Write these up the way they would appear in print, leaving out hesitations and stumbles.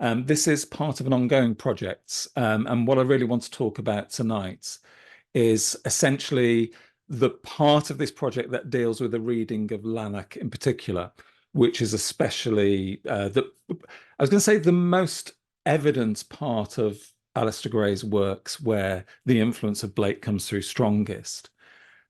This is part of an ongoing project, and what I really want to talk about tonight is essentially the part of this project that deals with the reading of Lanark in particular, which is especially I was going to say the most evident part of Alasdair Gray's works where the influence of Blake comes through strongest.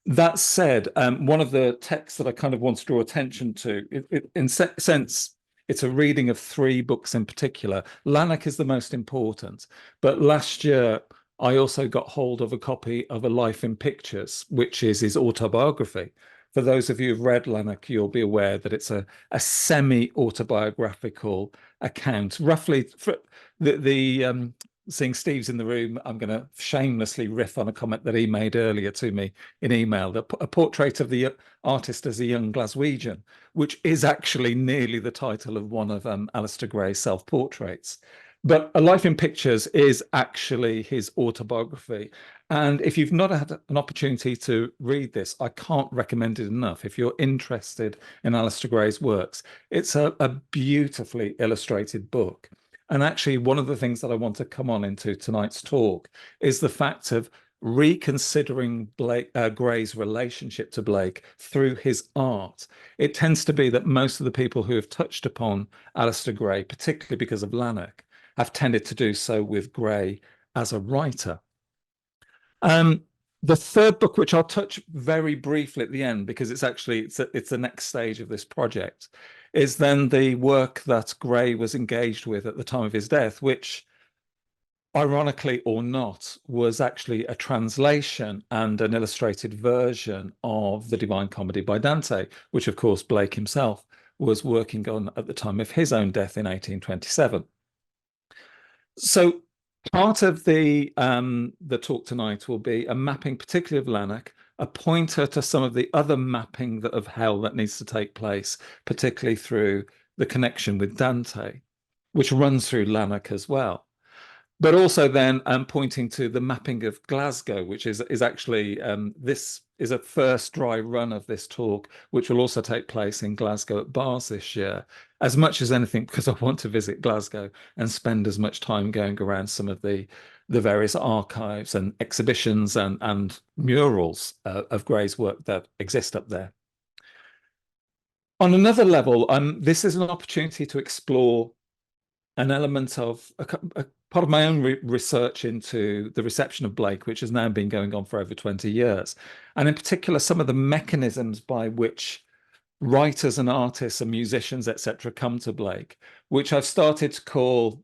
That said, one of the texts that I kind of want to draw attention to, in a sense, it's a reading of three books in particular. Lanark is the most important, but last year I also got hold of a copy of A Life in Pictures, which is his autobiography. For those of you who've read Lanark, you'll be aware that it's a semi-autobiographical account, roughly. For seeing Steve's in the room, I'm going to shamelessly riff on a comment that he made earlier to me in email, a portrait of the artist as a young Glaswegian, which is actually nearly the title of one of Alasdair Gray's self-portraits. But A Life in Pictures is actually his autobiography. And if you've not had an opportunity to read this, I can't recommend it enough. If you're interested in Alasdair Gray's works, it's a beautifully illustrated book. And actually, one of the things that I want to come on into tonight's talk is the fact of reconsidering Gray's relationship to Blake through his art. It tends to be that most of the people who have touched upon Alasdair Gray, particularly because of Lanark, have tended to do so with Gray as a writer. The third book, which I'll touch very briefly at the end, because it's the next stage of this project, is then the work that Gray was engaged with at the time of his death, which, ironically or not, was actually a translation and an illustrated version of the Divine Comedy by Dante, which, of course, Blake himself was working on at the time of his own death in 1827. So part of the talk tonight will be a mapping, particularly of Lanark, a pointer to some of the other mapping of hell that needs to take place, particularly through the connection with Dante, which runs through Lanark as well. But also then pointing to the mapping of Glasgow, which is actually, this is a first dry run of this talk, which will also take place in Glasgow at Bars this year, as much as anything because I want to visit Glasgow and spend as much time going around some of the various archives and exhibitions and murals of Gray's work that exist up there. On another level, this is an opportunity to explore an element of a part of my own research into the reception of Blake, which has now been going on for over 20 years. And in particular, some of the mechanisms by which writers and artists and musicians, etc., come to Blake, which I've started to call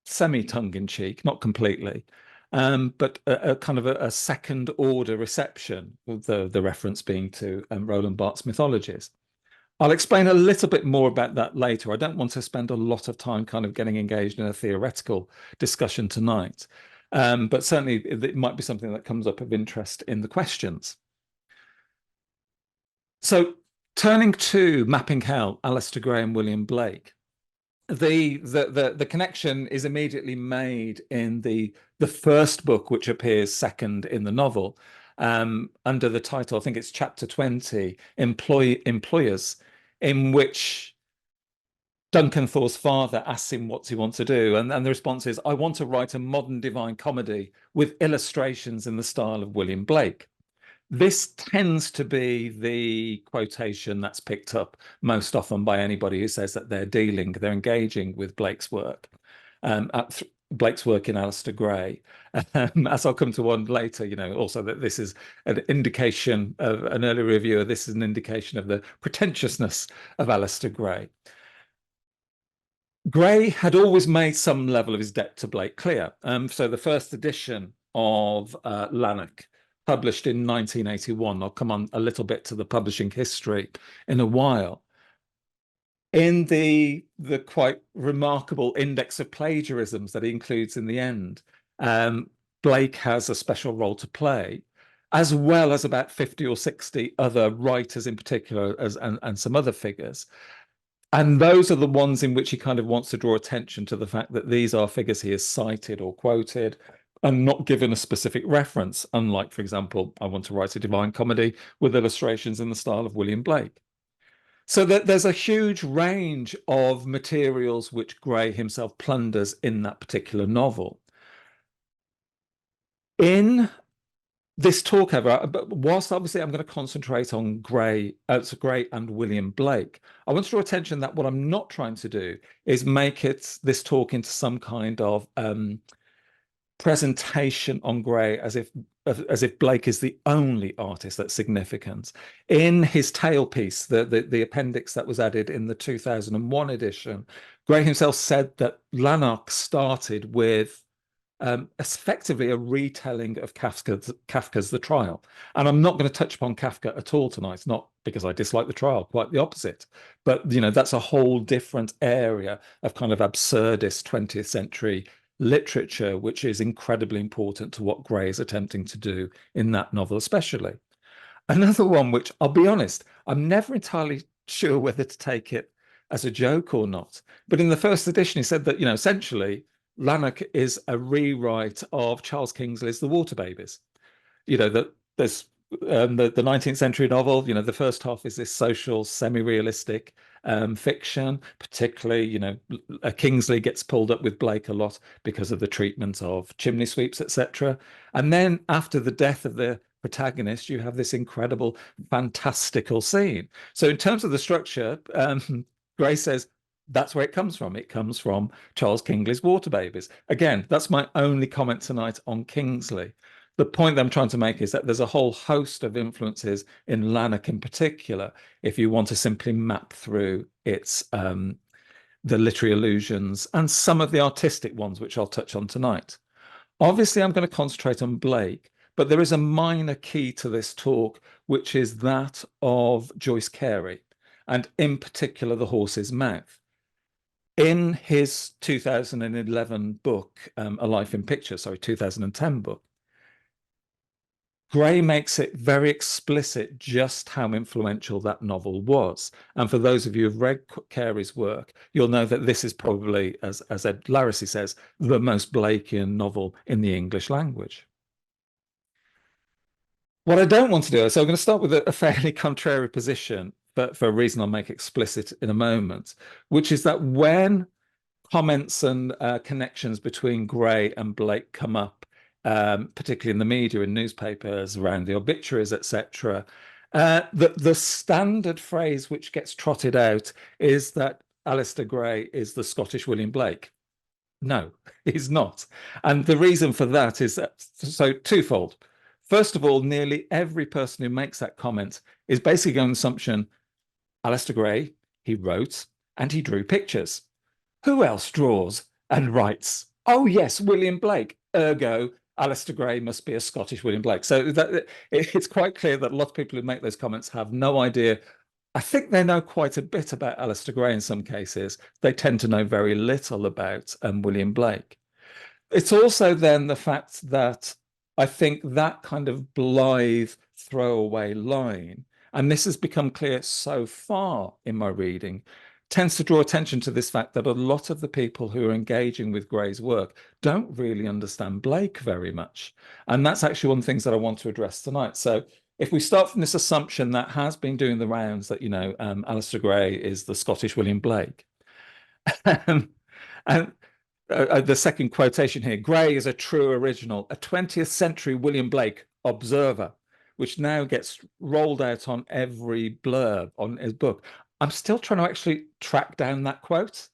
semi-tongue-in-cheek, not completely, but a kind of a second order reception, with the reference being to Roland Barthes' mythologies. I'll explain a little bit more about that later. I don't want to spend a lot of time kind of getting engaged in a theoretical discussion tonight, but certainly it might be something that comes up of interest in the questions. So turning to Mapping Hell, Alasdair Gray and William Blake, the connection is immediately made in the first book, which appears second in the novel, under the title, I think it's chapter 20, Employers, in which Duncan Thor's father asks him what he wants to do. And the response is, I want to write a modern divine comedy with illustrations in the style of William Blake. This tends to be the quotation that's picked up most often by anybody who says that they're engaging with Blake's work. Blake's work in Alasdair Gray, as I'll come to one later, also that this is an indication of an early reviewer. This is an indication of the pretentiousness of Alasdair Gray. Gray had always made some level of his debt to Blake clear. So the first edition of Lanark, published in 1981, I'll come on a little bit to the publishing history in a while. In the quite remarkable index of plagiarisms that he includes in the end, Blake has a special role to play, as well as about 50 or 60 other writers in particular, and some other figures. And those are the ones in which he kind of wants to draw attention to the fact that these are figures he has cited or quoted and not given a specific reference, unlike, for example, I want to write a divine comedy with illustrations in the style of William Blake. So that there's a huge range of materials which Gray himself plunders in that particular novel. In this talk, however, but whilst obviously I'm going to concentrate on Gray and William Blake, I want to draw attention that what I'm not trying to do is make this talk into some kind of presentation on Gray as if Blake is the only artist that's significant. In his tailpiece, the appendix that was added in the 2001 edition, Gray himself said that Lanark started with effectively a retelling of Kafka's The Trial. And I'm not going to touch upon Kafka at all tonight, not because I dislike The Trial, quite the opposite. But, that's a whole different area of kind of absurdist 20th century literature, which is incredibly important to what Gray is attempting to do in that novel, especially. Another one, which I'll be honest, I'm never entirely sure whether to take it as a joke or not. But in the first edition, he said that, essentially, Lanark is a rewrite of Charles Kingsley's The Water Babies. That there's the 19th century novel, the first half is this social, semi-realistic fiction, particularly, Kingsley gets pulled up with Blake a lot because of the treatment of chimney sweeps, etc. And then after the death of the protagonist, you have this incredible, fantastical scene. So in terms of the structure, Gray says, that's where it comes from. It comes from Charles Kingsley's Water Babies. Again, that's my only comment tonight on Kingsley. The point that I'm trying to make is that there's a whole host of influences in Lanark in particular, if you want to simply map through its the literary allusions and some of the artistic ones, which I'll touch on tonight. Obviously, I'm going to concentrate on Blake, but there is a minor key to this talk, which is that of Joyce Cary, and in particular, The Horse's Mouth. In his 2011 book, A Life in Picture, 2010 book, Gray makes it very explicit just how influential that novel was. And for those of you who've read Cary's work, you'll know that this is probably, as Ed Larissy says, the most Blakean novel in the English language. What I don't want to do, so I'm going to start with a fairly contrary position, but for a reason I'll make explicit in a moment, which is that when comments and connections between Gray and Blake come up, particularly in the media and newspapers, around the obituaries, etc., the standard phrase which gets trotted out is that Alasdair Gray is the Scottish William Blake. No, he's not. And the reason for that is that, so twofold. First of all, nearly every person who makes that comment is basically on the assumption, Alasdair Gray, he wrote and he drew pictures. Who else draws and writes? Oh, yes, William Blake. Ergo, Alasdair Gray must be a Scottish William Blake. So it's quite clear that a lot of people who make those comments have no idea. I think they know quite a bit about Alasdair Gray in some cases. They tend to know very little about William Blake. It's also then the fact that I think that kind of blithe throwaway line, and this has become clear so far in my reading, tends to draw attention to this fact that a lot of the people who are engaging with Gray's work don't really understand Blake very much. And that's actually one of the things that I want to address tonight. So if we start from this assumption that has been doing the rounds that, Alasdair Gray is the Scottish William Blake. and the second quotation here, Gray is a true original, a 20th century William Blake observer, which now gets rolled out on every blurb on his book. I'm still trying to actually track down that quote.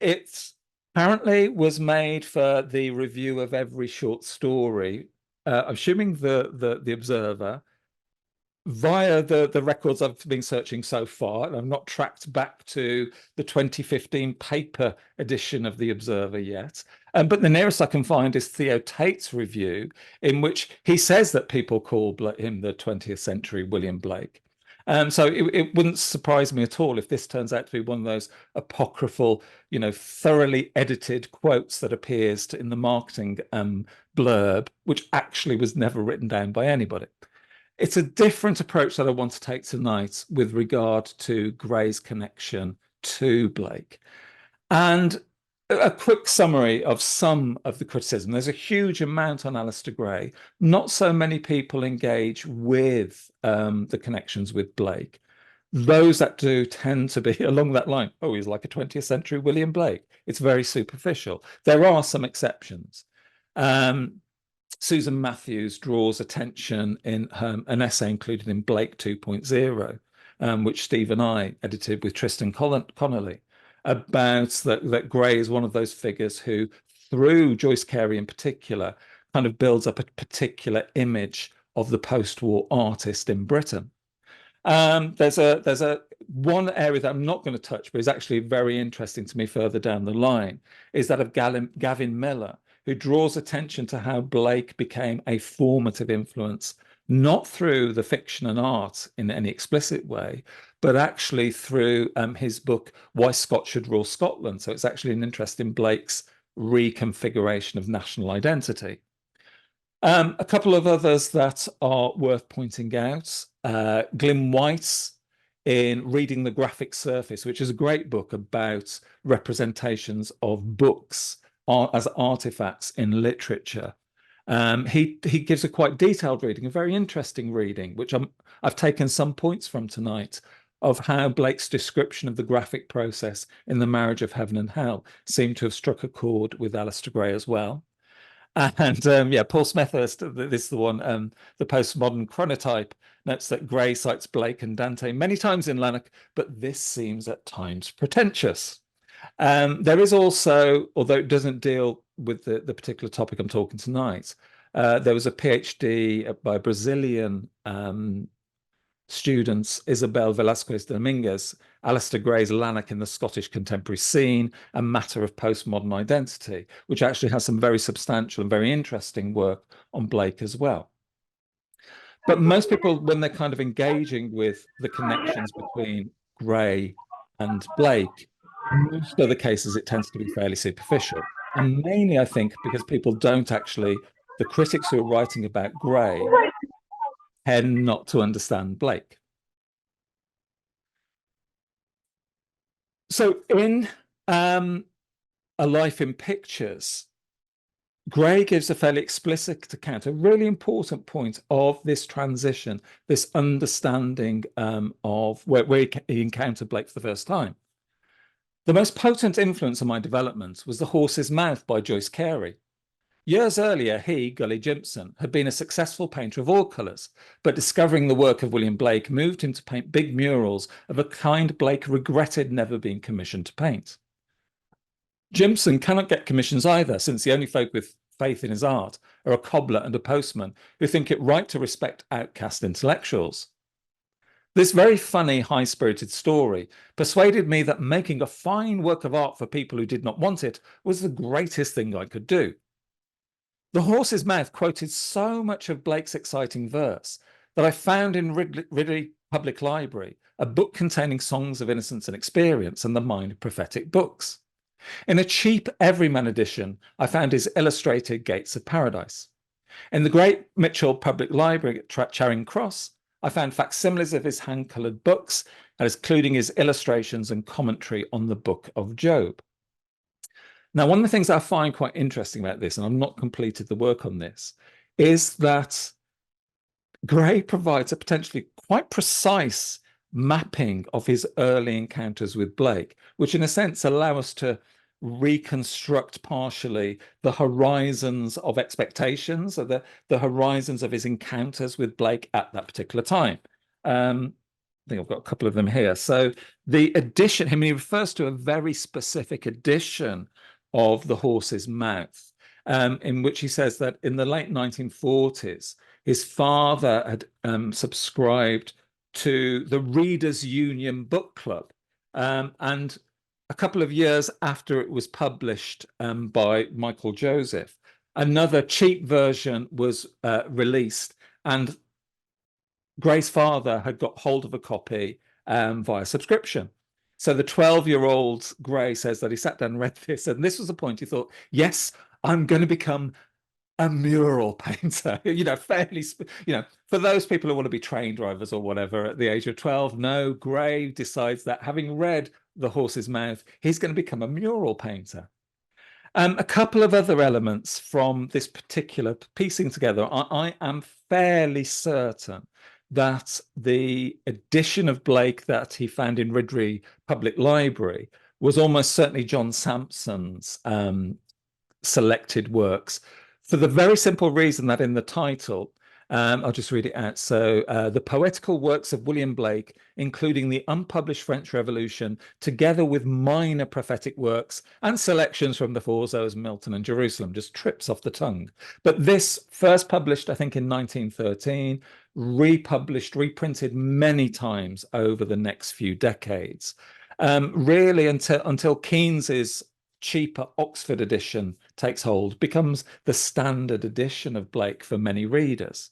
It apparently was made for the review of every short story, assuming the Observer, via the records I've been searching so far, and I've not tracked back to the 2015 paper edition of the Observer yet. But the nearest I can find is Theo Tate's review, in which he says that people call him the 20th century William Blake. So it wouldn't surprise me at all if this turns out to be one of those apocryphal, thoroughly edited quotes that appears in the marketing blurb, which actually was never written down by anybody. It's a different approach that I want to take tonight with regard to Gray's connection to Blake. And a quick summary of some of the criticism. There's a huge amount on Alasdair Gray. Not so many people engage with the connections with Blake. Those that do tend to be along that line. Oh, he's like a 20th century William Blake. It's very superficial. There are some exceptions. Susan Matthews draws attention in an essay included in Blake 2.0, which Steve and I edited with Tristan Connolly, about that Gray is one of those figures who, through Joyce Cary in particular, kind of builds up a particular image of the post-war artist in Britain. There's a one area that I'm not going to touch, but is actually very interesting to me further down the line, is that of Gavin Miller, who draws attention to how Blake became a formative influence, not through the fiction and art in any explicit way, but actually through his book, Why Scott Should Rule Scotland. So it's actually an interest in Blake's reconfiguration of national identity. A couple of others that are worth pointing out. Glyn White's in Reading the Graphic Surface, which is a great book about representations of books as artifacts in literature. He gives a quite detailed reading, a very interesting reading, which I've taken some points from tonight, of how Blake's description of the graphic process in The Marriage of Heaven and Hell seemed to have struck a chord with Alasdair Gray as well. And yeah, Paul Smethurst, this is the one, the postmodern chronotype, notes that Gray cites Blake and Dante many times in Lanark, but this seems at times pretentious. There is also, although it doesn't deal with the particular topic I'm talking tonight, there was a PhD by Brazilian students, Isabel Velasquez Dominguez, Alasdair Gray's Lanark in the Scottish Contemporary Scene, a Matter of Postmodern Identity, which actually has some very substantial and very interesting work on Blake as well. But most people, when they're kind of engaging with the connections between Gray and Blake, most of the cases it tends to be fairly superficial. And mainly, I think, because people don't actually, the critics who are writing about Gray tend not to understand Blake. So in A Life in Pictures, Gray gives a fairly explicit account, a really important point of this transition, this understanding of where he encountered Blake for the first time. The most potent influence on my development was The Horse's Mouth by Joyce Cary. Years earlier, he, Gully Jimpson, had been a successful painter of all colours, but discovering the work of William Blake moved him to paint big murals of a kind Blake regretted never being commissioned to paint. Jimpson cannot get commissions either, since the only folk with faith in his art are a cobbler and a postman who think it right to respect outcast intellectuals. This very funny, high-spirited story persuaded me that making a fine work of art for people who did not want it was the greatest thing I could do. The Horse's Mouth quoted so much of Blake's exciting verse that I found in Ridley Public Library a book containing songs of innocence and experience and the mind of prophetic books. In a cheap Everyman edition, I found his illustrated Gates of Paradise. In the Great Mitchell Public Library at Charing Cross, I found facsimiles of his hand-coloured books, including his illustrations and commentary on the Book of Job. Now, one of the things I find quite interesting about this, and I've not completed the work on this, is that Gray provides a potentially quite precise mapping of his early encounters with Blake, which in a sense allow us to reconstruct partially the horizons of expectations, or the horizons of his encounters with Blake at that particular time. I think I've got a couple of them here. So the edition, he refers to a very specific edition of The Horse's Mouth, in which he says that in the late 1940s, his father had subscribed to the Readers' Union Book Club. And a couple of years after it was published by Michael Joseph, another cheap version was released, and Gray's father had got hold of a copy via subscription. So the 12-year-old Gray says that he sat down and read this, and this was the point he thought, yes, I'm going to become a mural painter, fairly, for those people who want to be train drivers or whatever at the age of 12. No, Gray decides that having read The Horse's Mouth, he's going to become a mural painter. A couple of other elements from this particular piecing together, I am fairly certain that the edition of Blake that he found in Ridley Public Library was almost certainly John Sampson's selected works, for the very simple reason that in the title, I'll just read it out. So the poetical works of William Blake, including the unpublished French Revolution, together with minor prophetic works and selections from the Four Zoes, Milton and Jerusalem, just trips off the tongue. But this first published, I think, in 1913, republished, reprinted many times over the next few decades. Really until Keynes's cheaper Oxford edition takes hold, becomes the standard edition of Blake for many readers.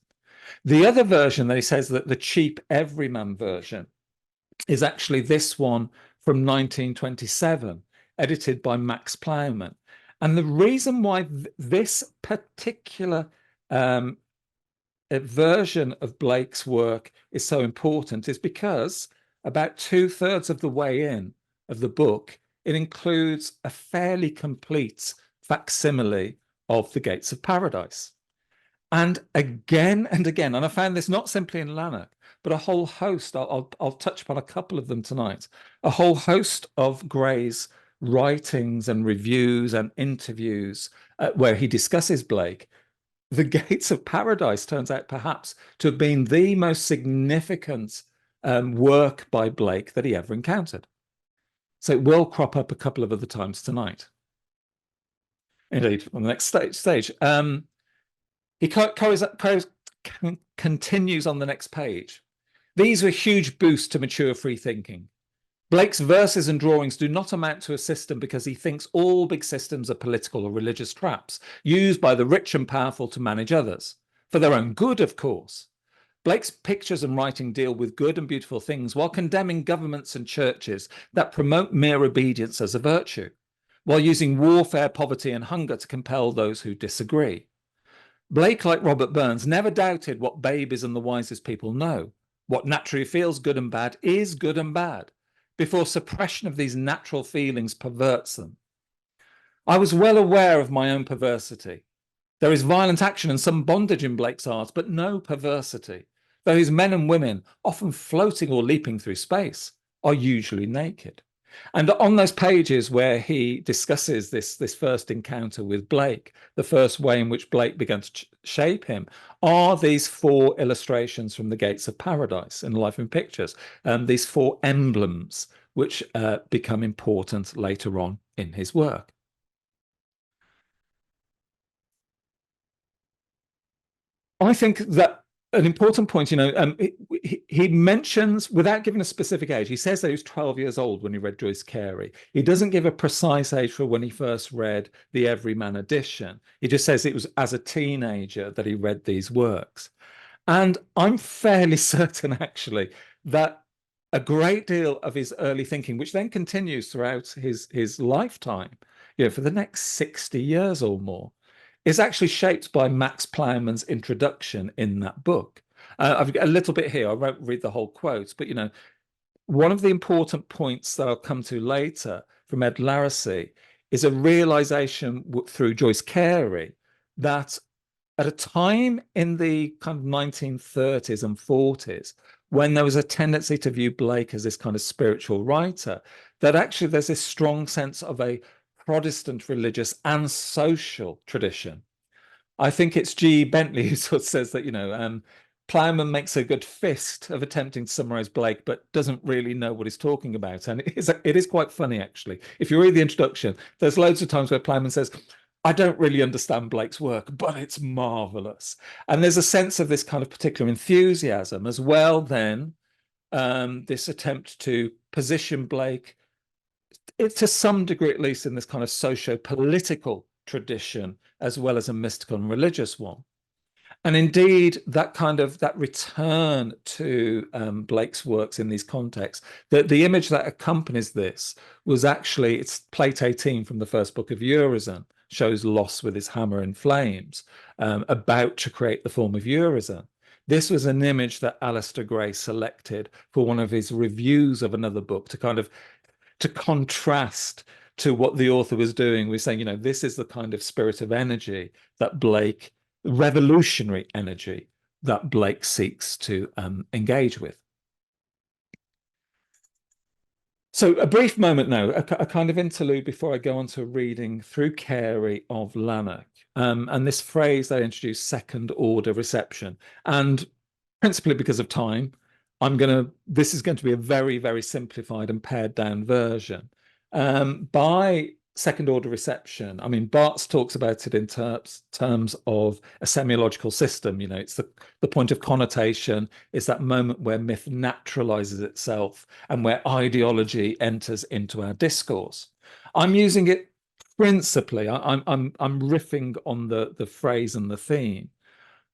The other version that he says, that the cheap everyman version, is actually this one from 1927, edited by Max Plowman. And the reason why this particular version of Blake's work is so important is because about 2/3 of the way in of the book, it includes a fairly complete facsimile of the Gates of Paradise. And again and again, and I found this not simply in Lanark, but a whole host, I'll touch upon a couple of them tonight, a whole host of Gray's writings and reviews and interviews where he discusses Blake. The Gates of Paradise turns out perhaps to have been the most significant work by Blake that he ever encountered. So it will crop up a couple of other times tonight. Indeed, on the next stage. He continues on the next page. These were huge boosts to mature free thinking. Blake's verses and drawings do not amount to a system because he thinks all big systems are political or religious traps used by the rich and powerful to manage others, for their own good, of course. Blake's pictures and writing deal with good and beautiful things while condemning governments and churches that promote mere obedience as a virtue, while using warfare, poverty, and hunger to compel those who disagree. Blake, like Robert Burns, never doubted what babies and the wisest people know. What naturally feels good and bad is good and bad, before suppression of these natural feelings perverts them. I was well aware of my own perversity. There is violent action and some bondage in Blake's art, but no perversity, though his men and women, often floating or leaping through space, are usually naked. And on those pages where he discusses this first encounter with Blake, the first way in which Blake began to shape him, are these 4 illustrations from the Gates of Paradise in Life in Pictures, these 4 emblems which become important later on in his work. I think that an important point, he mentions, without giving a specific age, he says that he was 12 years old when he read Joyce Cary. He doesn't give a precise age for when he first read the Everyman edition. He just says it was as a teenager that he read these works. And I'm fairly certain, actually, that a great deal of his early thinking, which then continues throughout his lifetime, for the next 60 years or more, is actually shaped by Max Plowman's introduction in that book. I've got a little bit here. I won't read the whole quote, but one of the important points that I'll come to later from Ed Laracy is a realization through Joyce Cary that at a time in the kind of 1930s and 40s, when there was a tendency to view Blake as this kind of spiritual writer, that actually there's this strong sense of a Protestant religious and social tradition. I think it's G. Bentley who sort of says that, Plowman makes a good fist of attempting to summarize Blake, but doesn't really know what he's talking about. And it is quite funny, actually. If you read the introduction, there's loads of times where Plowman says, I don't really understand Blake's work, but it's marvelous. And there's a sense of this kind of particular enthusiasm as well, then, this attempt to position Blake, to some degree at least, in this kind of socio-political tradition as well as a mystical and religious one. And indeed, that return to Blake's works in these contexts, the image that accompanies this was actually, it's plate 18 from the first book of Urizen, shows Los with his hammer in flames, about to create the form of Urizen. This was an image that Alasdair Gray selected for one of his reviews of another book to contrast to what the author was doing. We're saying, this is the kind of spirit of energy that Blake, revolutionary energy, that Blake seeks to engage with. So a brief moment now, a kind of interlude before I go on to reading through Cary of Lanark. And this phrase they introduced, second order reception. And principally because of time, this is going to be a very, very simplified and pared down version. By second order reception, I mean, Barthes talks about it in terms of a semiological system. You know, it's the point of connotation, is that moment where myth naturalizes itself and where ideology enters into our discourse. I'm using it principally, I'm riffing on the phrase and the theme.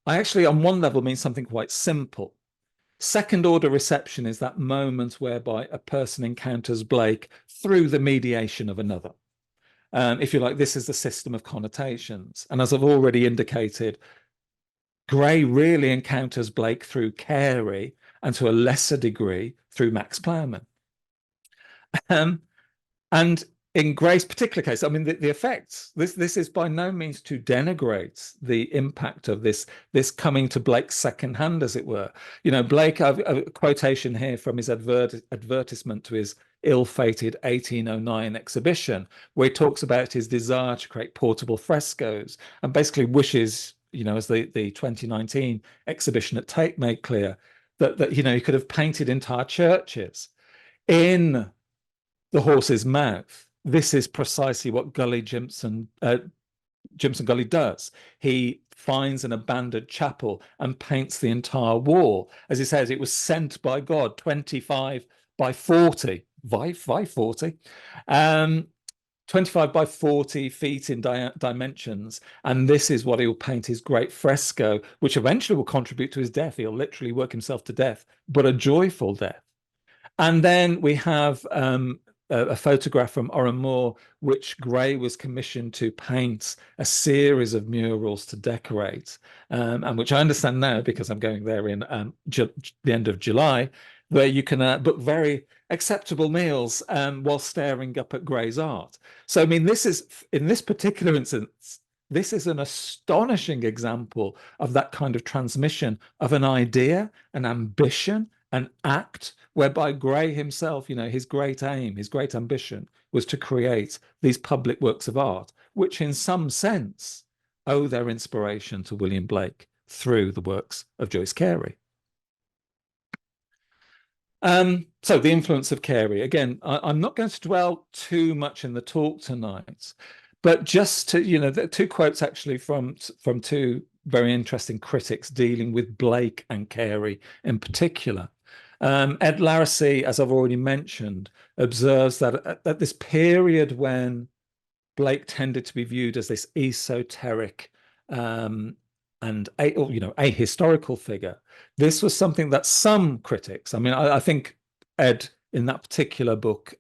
I actually, on one level, mean something quite simple. Second order reception is that moment whereby a person encounters Blake through the mediation of another. If you like, this is the system of connotations. And as I've already indicated, Gray really encounters Blake through Cary and to a lesser degree through Max Plowman. And in Gray's particular case, I mean, the effects, this is by no means to denigrate the impact of this coming to Blake secondhand, as it were. You know, Blake, I've a quotation here from his advertisement to his ill-fated 1809 exhibition, where he talks about his desire to create portable frescoes and basically wishes, you know, as the 2019 exhibition at Tate made clear, that you know, he could have painted entire churches. In The Horse's Mouth, this is precisely what Jimson Gully does. He finds an abandoned chapel and paints the entire wall. As he says, it was sent by God, 25 by 40, 40, 25 by 40 feet in dimensions. And this is what he will paint his great fresco, which eventually will contribute to his death. He'll literally work himself to death, but a joyful death. And then we have a photograph from Oranmore, which Gray was commissioned to paint a series of murals to decorate, and which I understand now, because I'm going there in the end of July, where you can book very acceptable meals while staring up at Gray's art. So, I mean, this is, in this particular instance, this is an astonishing example of that kind of transmission of an idea, an ambition, an act, whereby Gray himself, you know, his great aim, his great ambition was to create these public works of art, which in some sense owe their inspiration to William Blake through the works of Joyce Cary. So the influence of Cary. Again, I'm not going to dwell too much in the talk tonight, but just to, you know, two quotes actually from two very interesting critics dealing with Blake and Cary in particular. Ed Larracy, as I've already mentioned, observes that at this period when Blake tended to be viewed as this esoteric and ahistorical figure, this was something that some critics, I mean, I think Ed, in that particular book,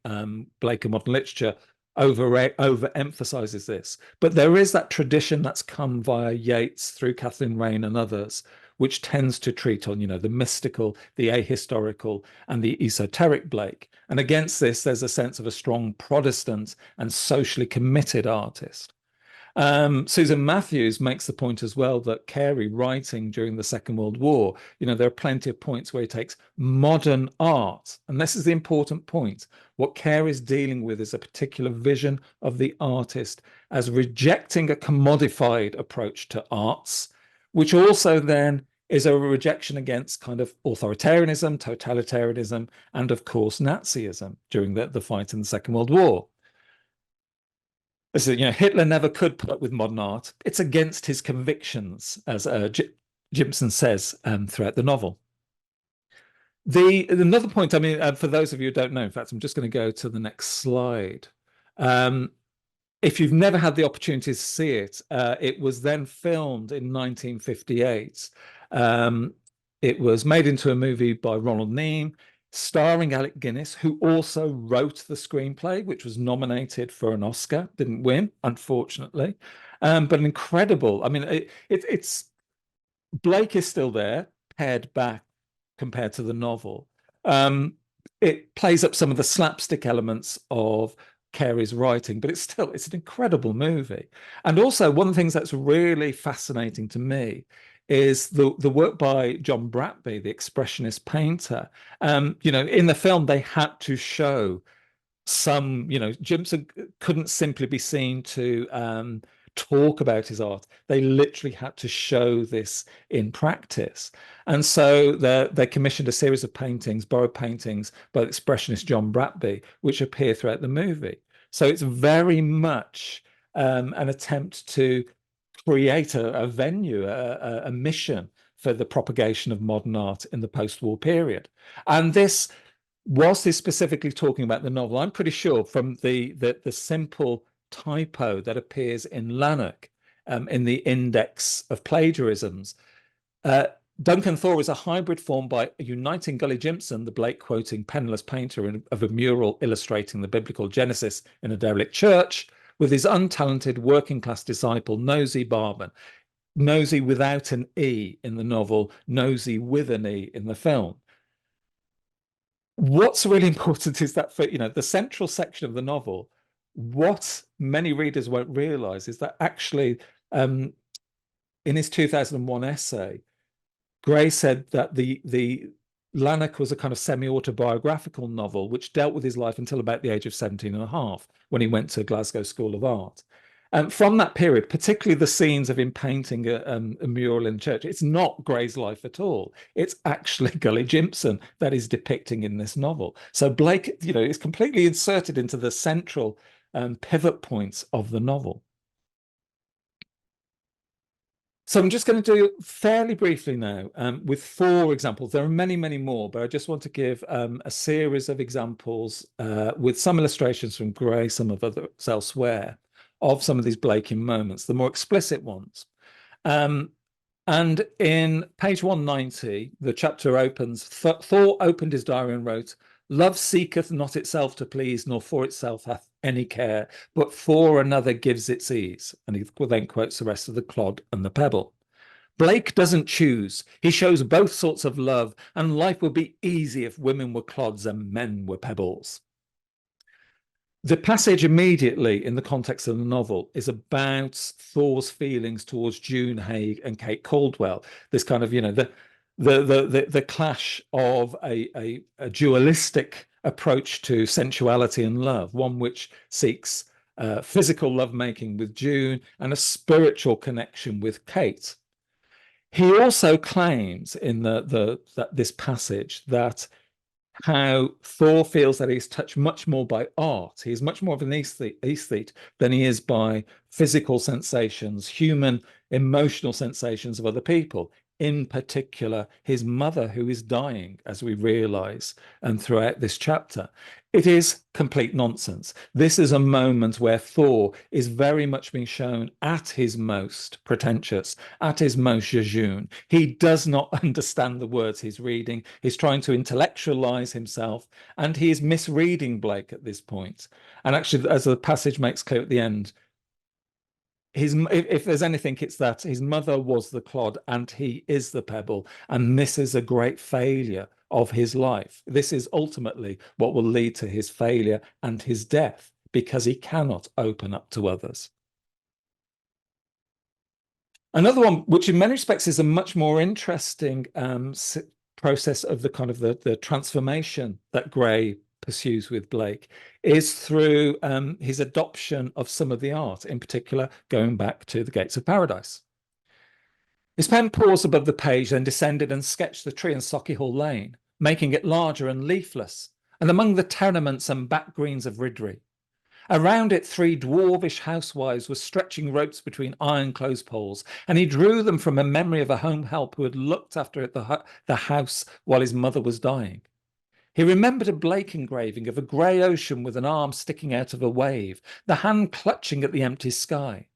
Blake and Modern Literature, overemphasizes this. But there is that tradition that's come via Yeats through Kathleen Raine and others, which tends to treat on, you know, the mystical, the ahistorical, and the esoteric Blake. And against this, there's a sense of a strong Protestant and socially committed artist. Susan Matthews makes the point as well that Cary, writing during the Second World War, you know, there are plenty of points where he takes modern art, and this is the important point. What Cary is dealing with is a particular vision of the artist as rejecting a commodified approach to arts, which also then is a rejection against kind of authoritarianism, totalitarianism, and of course Nazism during the fight in the Second World War. So, you know, Hitler never could put up with modern art. It's against his convictions, as Jimson says throughout the novel. Another point, I mean, for those of you who don't know, in fact, I'm just going to go to the next slide. If you've never had the opportunity to see it, it was then filmed in 1958. It was made into a movie by Ronald Neame, starring Alec Guinness, who also wrote the screenplay, which was nominated for an Oscar, didn't win, unfortunately, but incredible. I mean, it's Blake is still there, pared back compared to the novel. It plays up some of the slapstick elements of Cary's writing, but it's an incredible movie. And also one of the things that's really fascinating to me is the work by John Bratby, the expressionist painter. In the film they had to show some, Jimson couldn't simply be seen to talk about his art. They literally had to show this in practice. And so they commissioned a series of paintings, borrowed paintings by the expressionist John Bratby, which appear throughout the movie. So it's very much an attempt to create a venue, a mission for the propagation of modern art in the post-war period. And this, whilst he's specifically talking about the novel, I'm pretty sure from the simple typo that appears in Lanark in the index of plagiarisms, Duncan Thor is a hybrid formed by uniting Gully Jimson, the Blake quoting penniless painter of a mural illustrating the biblical Genesis in a derelict church, with his untalented working class disciple Nosy Barman. Nosy without an E in the novel, Nosy with an E in the film. What's really important is that for the central section of the novel, what many readers won't realize is that actually in his 2001 essay, Gray said that the Lanark was a kind of semi-autobiographical novel which dealt with his life until about the age of 17 and a half, when he went to Glasgow School of Art. And from that period, particularly the scenes of him painting a mural in church, it's not Gray's life at all. It's actually Gully Jimson that is depicting in this novel. So Blake, is completely inserted into the central pivot points of the novel. So I'm just going to do fairly briefly now with 4 examples. There are many, many more, but I just want to give a series of examples with some illustrations from Gray, some of others elsewhere, of some of these Blakean moments, the more explicit ones. And in page 190, the chapter opens, Thor opened his diary and wrote, "Love seeketh not itself to please, nor for itself hath any care, but for another gives its ease." And he then quotes the rest of the clod and the pebble. Blake doesn't choose. He shows both sorts of love, and life would be easy if women were clods and men were pebbles. The passage immediately in the context of the novel is about Thor's feelings towards June Haig and Kate Caldwell. This kind of, the clash of a dualistic approach to sensuality and love, one which seeks physical lovemaking with June and a spiritual connection with Kate. He also claims in this passage that how Thor feels that he's touched much more by art. He's much more of an aesthete than he is by physical sensations, human emotional sensations of other people. In particular, his mother, who is dying, as we realize, and throughout this chapter. It is complete nonsense. This is a moment where Thor is very much being shown at his most pretentious, at his most jejune. He does not understand the words he's reading. He's trying to intellectualize himself, and he is misreading Blake at this point. And actually, as the passage makes clear at the end, if there's anything, it's that his mother was the clod and he is the pebble, and this is a great failure of his life. This is ultimately what will lead to his failure and his death, because he cannot open up to others. Another one, which in many respects is a much more interesting process of the kind of the transformation that Gray pursues with Blake, is through his adoption of some of the art, in particular going back to the Gates of Paradise. His pen paused above the page, then descended and sketched the tree in Sauchiehall Lane, making it larger and leafless, and among the tenements and back greens of Ridley. Around it, 3 dwarfish housewives were stretching ropes between iron clothes poles, and he drew them from a memory of a home help who had looked after the house while his mother was dying. He remembered a Blake engraving of a grey ocean with an arm sticking out of a wave, the hand clutching at the empty sky.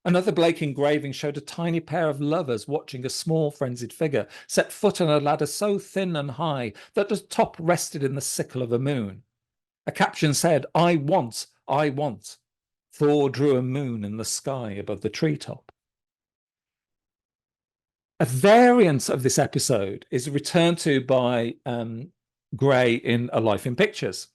Another Blake engraving showed a tiny pair of lovers watching a small frenzied figure set foot on a ladder so thin and high that the top rested in the sickle of a moon. A caption said, I want. Thor drew a moon in the sky above the treetop. A variant of this episode is returned to by Gray in A Life in Pictures.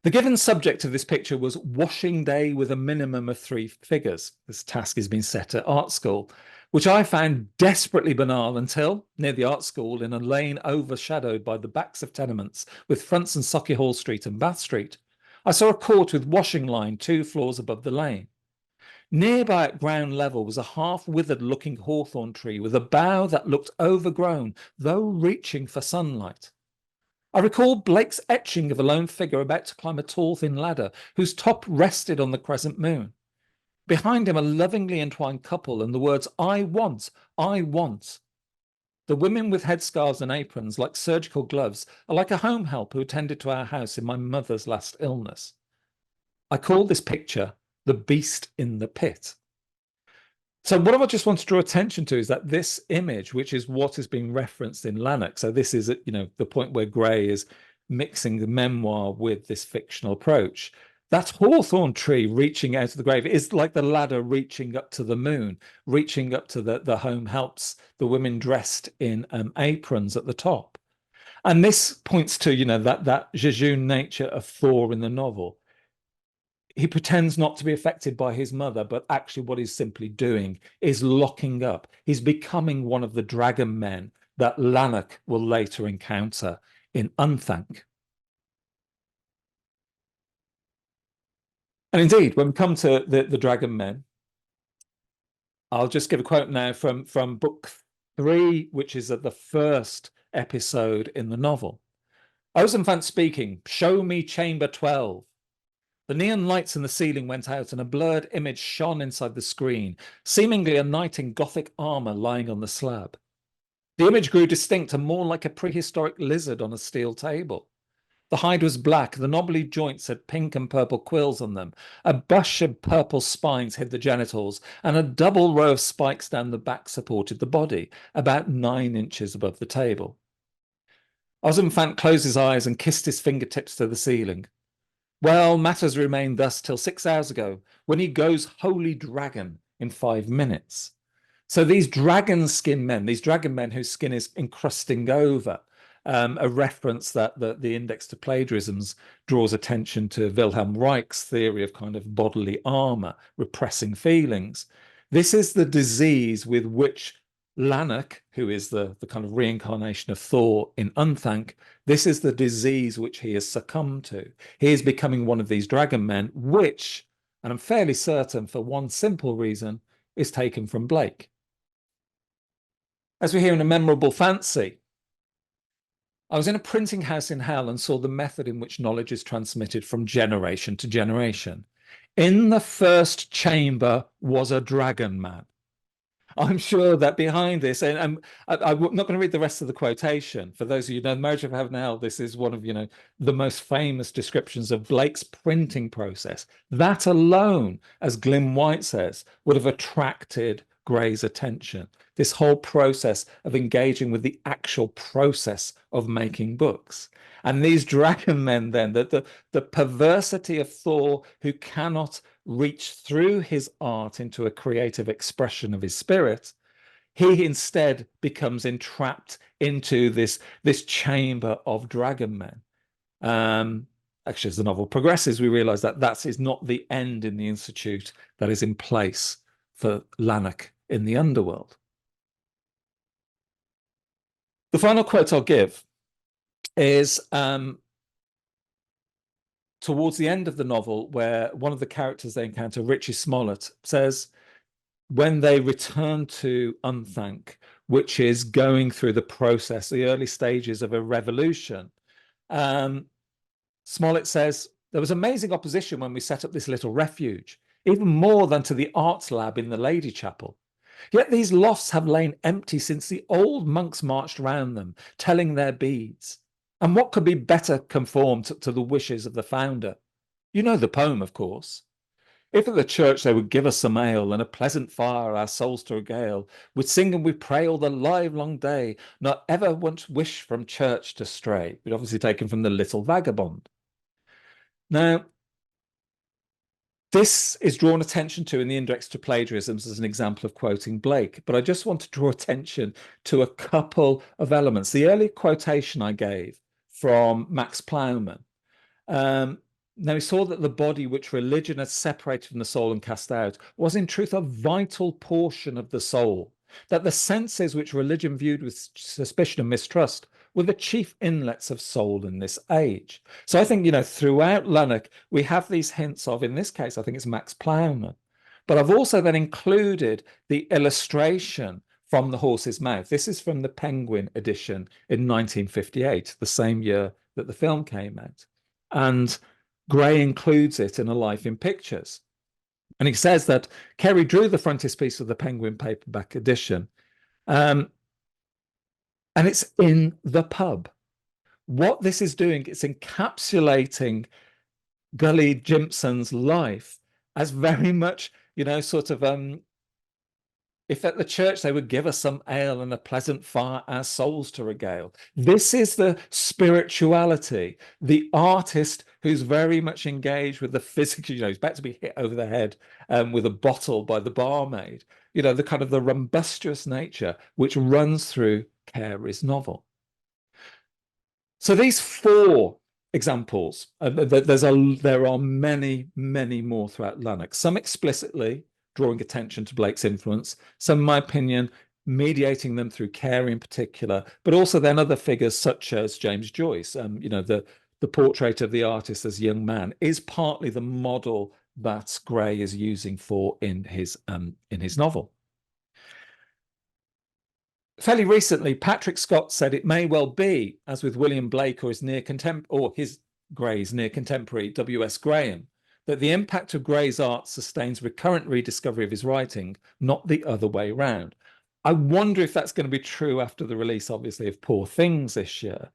The given subject of this picture was washing day with a minimum of 3 figures. This task has been set at art school, which I found desperately banal until, near the art school, in a lane overshadowed by the backs of tenements with fronts in Sauchiehall Street and Bath Street, I saw a court with washing line 2 floors above the lane. Nearby at ground level was a half-withered looking hawthorn tree with a bough that looked overgrown, though reaching for sunlight. I recall Blake's etching of a lone figure about to climb a tall, thin ladder whose top rested on the crescent moon. Behind him, a lovingly entwined couple, and the words, I want, I want. The women with headscarves and aprons, like surgical gloves, are like a home help who attended to our house in my mother's last illness. I call this picture the beast in the pit. So what I just want to draw attention to is that this image, which is what is being referenced in Lanark, so this is, the point where Gray is mixing the memoir with this fictional approach. That hawthorn tree reaching out of the grave is like the ladder reaching up to the moon, reaching up to the home helps, the women dressed in aprons at the top. And this points to, that jejune nature of Thor in the novel. He pretends not to be affected by his mother, but actually what he's simply doing is locking up. He's becoming one of the dragon men that Lanark will later encounter in Unthank. And indeed, when we come to the dragon men, I'll just give a quote now from book 3, which is at the first episode in the novel. Ozenfant speaking, show me chamber 12. The neon lights in the ceiling went out and a blurred image shone inside the screen, seemingly a knight in Gothic armor lying on the slab. The image grew distinct and more like a prehistoric lizard on a steel table. The hide was black, the knobbly joints had pink and purple quills on them, a bush of purple spines hid the genitals, and a double row of spikes down the back supported the body, about 9 inches above the table. Ozenfant closed his eyes and kissed his fingertips to the ceiling. Well, matters remained thus till 6 hours ago, when he goes holy dragon in 5 minutes. So these dragon skin men, these dragon men whose skin is encrusting over, a reference that the Index to Plagiarisms draws attention to Wilhelm Reich's theory of kind of bodily armor, repressing feelings. This is the disease with which Lanark, who is the kind of reincarnation of Thor in Unthank, this is the disease which he has succumbed to. He is becoming one of these dragon men, which, and I'm fairly certain for one simple reason, is taken from Blake. As we hear in A Memorable Fancy, I was in a printing house in hell and saw the method in which knowledge is transmitted from generation to generation. In the first chamber was a dragon man. I'm sure that behind this, and I'm not going to read the rest of the quotation. For those of you who know Marriage of Heaven and Hell, this is one of the most famous descriptions of Blake's printing process. That alone, as Glyn White says, would have attracted Gray's attention. This whole process of engaging with the actual process of making books. And these dragon men then, the perversity of Thor, who cannot reach through his art into a creative expression of his spirit, he instead becomes entrapped into this chamber of dragon men. Actually, as the novel progresses, we realize that that is not the end in the institute that is in place for Lanark in the underworld. The final quote I'll give is towards the end of the novel, where one of the characters they encounter, Richie Smollett, says, when they return to Unthank, which is going through the process, the early stages of a revolution, Smollett says, there was amazing opposition when we set up this little refuge, even more than to the arts lab in the Lady Chapel. Yet these lofts have lain empty since the old monks marched round them, telling their beads. And what could be better conformed to the wishes of the founder? You know the poem, of course. If at the church they would give us some ale and a pleasant fire our souls to regale, we'd sing and we'd pray all the live long day, not ever once wish from church to stray. We'd obviously taken from the Little Vagabond. Now, this is drawn attention to in the Index to Plagiarisms as an example of quoting Blake, but I just want to draw attention to a couple of elements. The early quotation I gave from Max Plowman, Now he saw that the body which religion had separated from the soul and cast out was in truth a vital portion of the soul, that the senses which religion viewed with suspicion and mistrust were the chief inlets of soul in this age. So I think, throughout Lanark, we have these hints of, in this case, I think it's Max Plowman. But I've also then included the illustration from The Horse's Mouth. This is from the Penguin edition in 1958, the same year that the film came out. And Gray includes it in A Life in Pictures. And he says that Cary drew the frontispiece of the Penguin paperback edition. And it's in the pub. What this is doing, it's encapsulating Gully Jimpson's life as very much, sort of, if at the church they would give us some ale and a pleasant fire, our souls to regale. This is the spirituality, the artist who's very much engaged with the physical, he's about to be hit over the head with a bottle by the barmaid, the kind of the rumbustious nature which runs through Cary's novel. So these 4 examples, there are many, many more throughout Lanark, some explicitly drawing attention to Blake's influence, some, in my opinion, mediating them through Cary in particular, but also then other figures such as James Joyce. The portrait of the artist as a young man is partly the model that Gray is using in his novel. Fairly recently, Patrick Scott said it may well be, as with William Blake or Gray's near contemporary W.S. Graham, that the impact of Gray's art sustains recurrent rediscovery of his writing, not the other way round. I wonder if that's going to be true after the release, obviously, of Poor Things this year.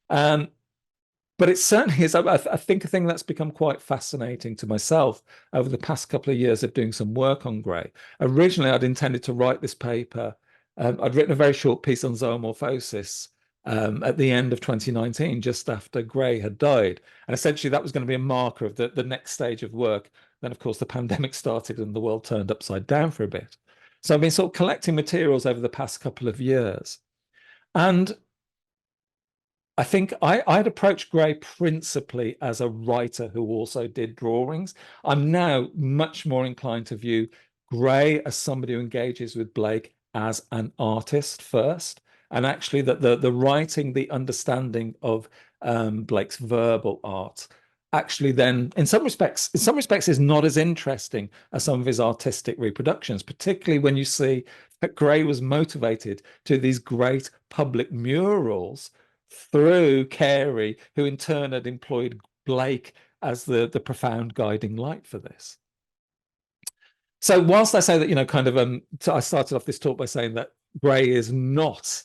But it certainly is, I think, a thing that's become quite fascinating to myself over the past couple of years of doing some work on Gray. Originally, I'd intended to write this paper. I'd written a very short piece on zoomorphosis at the end of 2019, just after Gray had died. And essentially that was going to be a marker of the next stage of work. Then, of course, the pandemic started and the world turned upside down for a bit. So I've been sort of collecting materials over the past couple of years. And I think I'd approached Gray principally as a writer who also did drawings. I'm now much more inclined to view Gray as somebody who engages with Blake as an artist first, and actually that the writing, the understanding of Blake's verbal art actually then in some respects is not as interesting as some of his artistic reproductions, particularly when you see that Gray was motivated to these great public murals through Cary, who in turn had employed Blake as the profound guiding light for this. So whilst I say that, I started off this talk by saying that Gray is not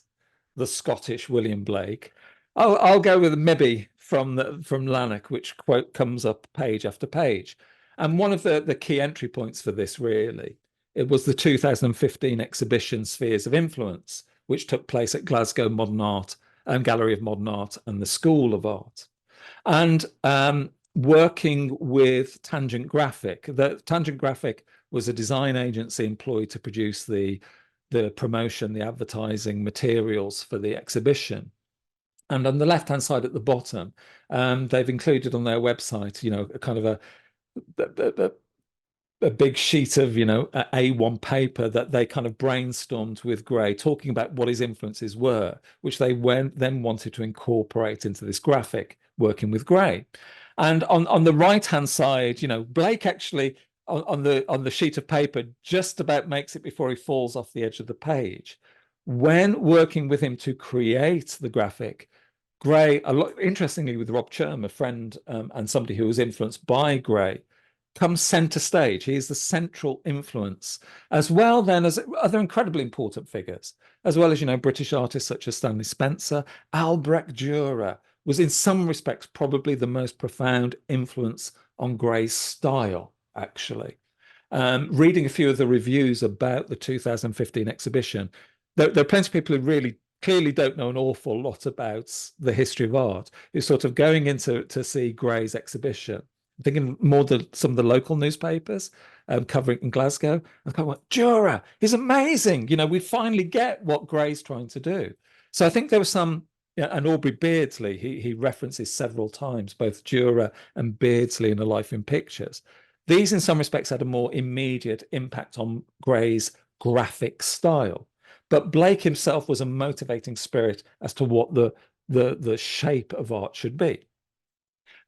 the Scottish William Blake, I'll go with maybe from Lanark, which quote comes up page after page. And one of the key entry points for this, really, it was the 2015 exhibition Spheres of Influence, which took place at Glasgow Modern Art and Gallery of Modern Art and the School of Art. And working with Tangent Graphic. The Tangent Graphic was a design agency employed to produce the promotion, the advertising materials for the exhibition. And on the left-hand side at the bottom, they've included on their website, a kind of a big sheet of, A1 paper that they kind of brainstormed with Gray, talking about what his influences were, which they then wanted to incorporate into this graphic, working with Gray. And on the right-hand side, Blake actually, on the sheet of paper, just about makes it before he falls off the edge of the page. When working with him to create the graphic, Gray, interestingly with Rob Churm, a friend and somebody who was influenced by Gray, comes center stage. He is the central influence, as well then as other incredibly important figures, as well as, British artists such as Stanley Spencer. Albrecht Dürer was in some respects probably the most profound influence on Gray's style, actually. Reading a few of the reviews about the 2015 exhibition, there are plenty of people who really clearly don't know an awful lot about the history of art, who's sort of going in to see Gray's exhibition, thinking more than some of the local newspapers covering in Glasgow. And kind of like, Dürer, he's amazing. We finally get what Gray's trying to do. So I think there was some Yeah, and Aubrey Beardsley, he references several times both Dürer and Beardsley in A Life in Pictures. These, in some respects, had a more immediate impact on Gray's graphic style. But Blake himself was a motivating spirit as to what the shape of art should be.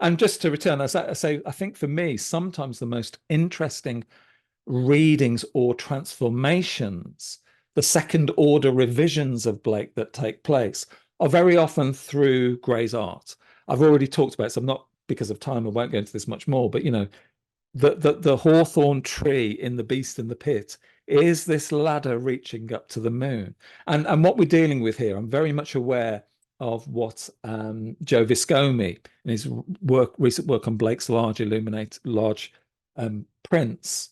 And just to return, as I say, I think for me, sometimes the most interesting readings or transformations, the second order revisions of Blake that take place, are very often through Gray's art. I've already talked about it, so I'm not, because of time, I won't go into this much more, but the hawthorn tree in The Beast in the Pit is this ladder reaching up to the moon. And what we're dealing with here, I'm very much aware of what Joe Viscomi in his recent work on Blake's large prints,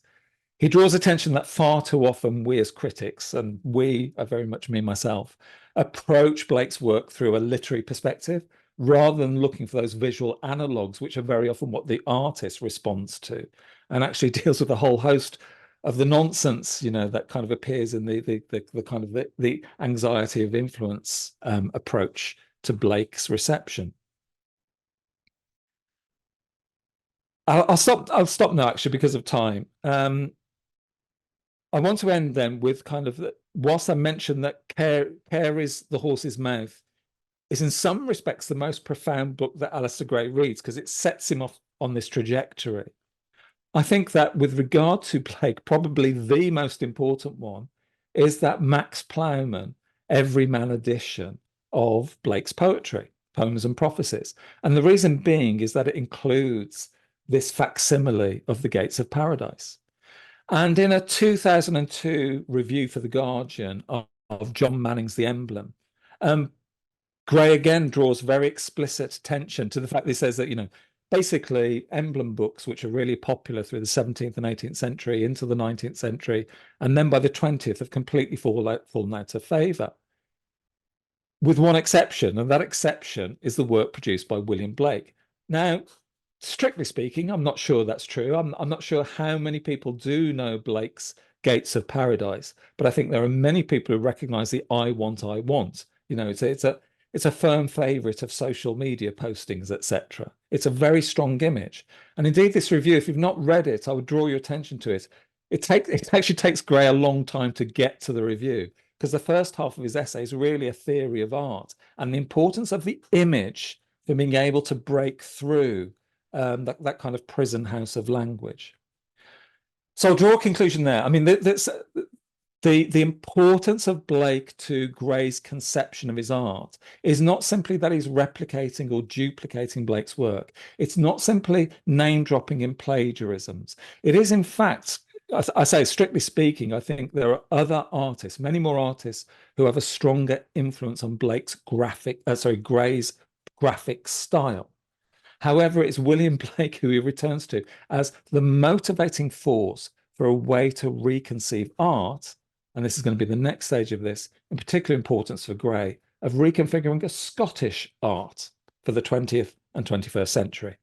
he draws attention that far too often we as critics, and we are very much me myself, approach Blake's work through a literary perspective rather than looking for those visual analogues, which are very often what the artist responds to, and actually deals with a whole host of the nonsense, that kind of appears in the kind of the anxiety of influence approach to Blake's reception. I'll stop now, actually, because of time. I want to end then with kind of, whilst I mentioned that Care is the Horse's Mouth, is in some respects the most profound book that Alasdair Gray reads, because it sets him off on this trajectory. I think that with regard to Blake, probably the most important one is that Max Plowman Everyman edition of Blake's poetry, Poems and Prophecies. And the reason being is that it includes this facsimile of the Gates of Paradise. And in a 2002 review for The Guardian of John Manning's The Emblem, Gray again draws very explicit attention to the fact that he says that, basically emblem books, which are really popular through the 17th and 18th century into the 19th century, and then by the 20th have completely fallen out of favour, with one exception, and that exception is the work produced by William Blake. Now, strictly speaking, I'm not sure that's true. I'm not sure how many people do know Blake's Gates of Paradise, but I think there are many people who recognise the I want. It's a firm favourite of social media postings, etc. It's a very strong image. And indeed, this review, if you've not read it, I would draw your attention to it. It actually takes Gray a long time to get to the review, because the first half of his essay is really a theory of art and the importance of the image for being able to break through that kind of prison house of language. So I'll draw a conclusion there. I mean, the importance of Blake to Gray's conception of his art is not simply that he's replicating or duplicating Blake's work. It's not simply name dropping in plagiarisms. It is, in fact, I say, strictly speaking, I think there are other artists, many more artists, who have a stronger influence on Gray's graphic style. However, it's William Blake who he returns to as the motivating force for a way to reconceive art. And this is going to be the next stage of this, in particular importance for Gray, of reconfiguring a Scottish art for the 20th and 21st century.